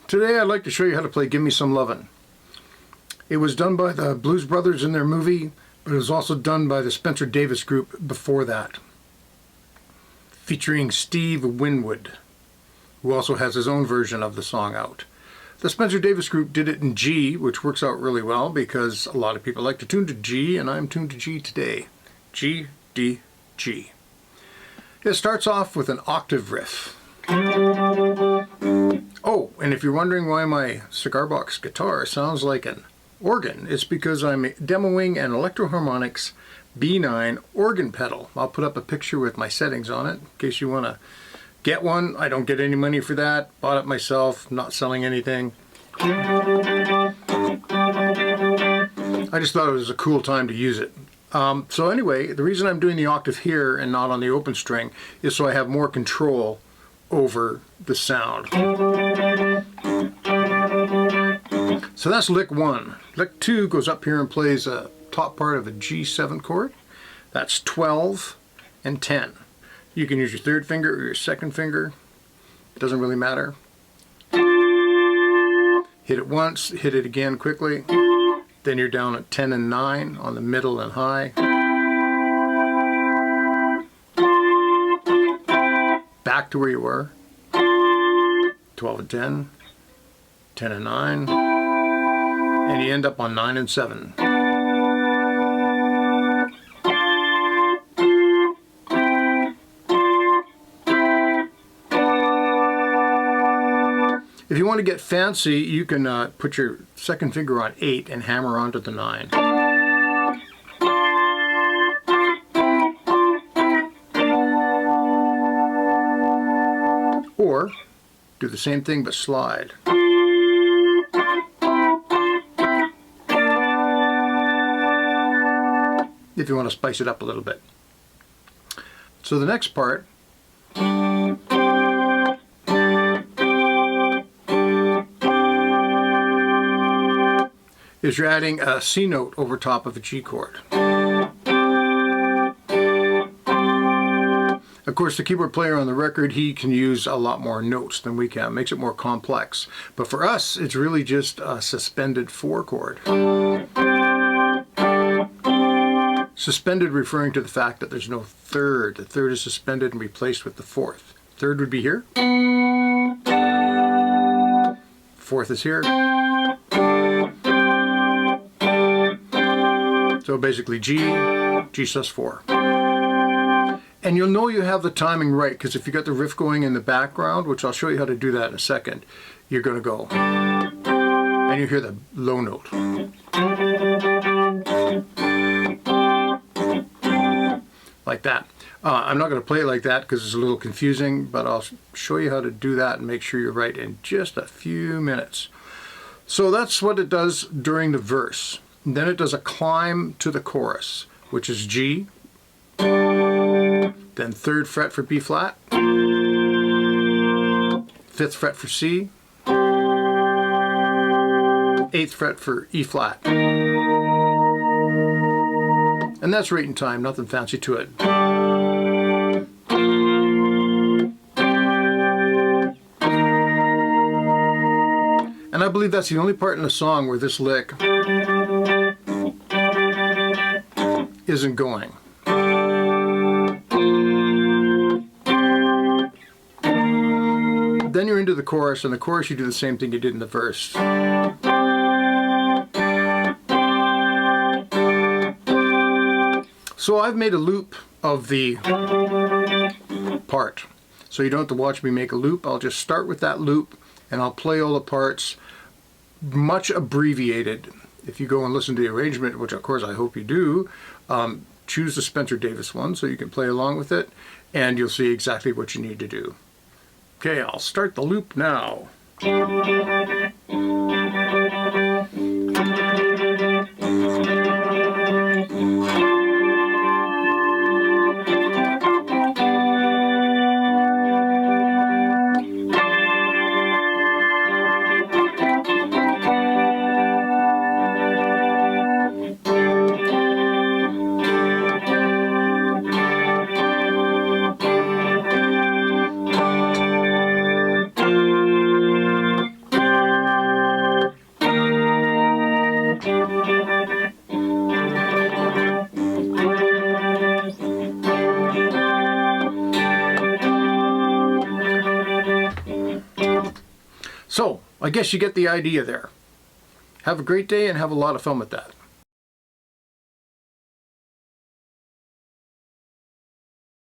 Today I'd like to show you how to play Gimme Some Lovin'. It was done by the Blues Brothers in their movie, but it was also done by the Spencer Davis Group before that, featuring Steve Winwood, who also has his own version of the song out. The Spencer Davis Group did it in G, which works out really well because a lot of people like to tune to G, and I'm tuned to G today. G, D, G. It starts off with an octave riff. Oh, and if you're wondering why my Cigar Box Guitar sounds like an organ, it's because I'm demoing an Electroharmonix B9 organ pedal. I'll put up a picture with my settings on it in case you want to get one. I don't get any money for that. Bought it myself, not selling anything. I just thought it was a cool time to use it. So anyway, the reason I'm doing the octave here and not on the open string is so I have more control over the sound. So that's lick 1. Lick 2 goes up here and plays a top part of a G7 chord. That's 12 and 10. You can use your third finger or your second finger. It doesn't really matter. Hit it once, hit it again quickly. Then you're down at 10 and 9 on the middle and high. Back to where you were. 12 and 10, 10 and 9, and you end up on 9 and 7. If you want to get fancy, you can put your second finger on 8 and hammer onto the 9. Or do the same thing but slide. If you want to spice it up a little bit. So the next part is you're adding a C note over top of a G chord. Of course, the keyboard player on the record, he can use a lot more notes than we can. It makes it more complex. But for us, it's really just a suspended 4 chord. Suspended referring to the fact that there's no third. The third is suspended and replaced with the fourth. Third would be here. Fourth is here. So basically G, G sus4. And you'll know you have the timing right because if you got the riff going in the background, which I'll show you how to do that in a second, you're going to go and you hear the low note. Like that. I'm not going to play it like that because it's a little confusing, but I'll show you how to do that and make sure you're right in just a few minutes. So that's what it does during the verse. And then it does a climb to the chorus, which is G, then 3rd fret for B flat, 5th fret for C, 8th fret for E flat. And that's right in time, nothing fancy to it. And I believe that's the only part in the song where this lick isn't going. Then you're into the chorus, and the chorus you do the same thing you did in the verse. So I've made a loop of the part. So you don't have to watch me make a loop. I'll just start with that loop and I'll play all the parts much abbreviated. If you go and listen to the arrangement, which of course I hope you do, choose the Spencer Davis one so you can play along with it and you'll see exactly what you need to do. Okay, I'll start the loop now. So, I guess you get the idea there. Have a great day and have a lot of fun with that.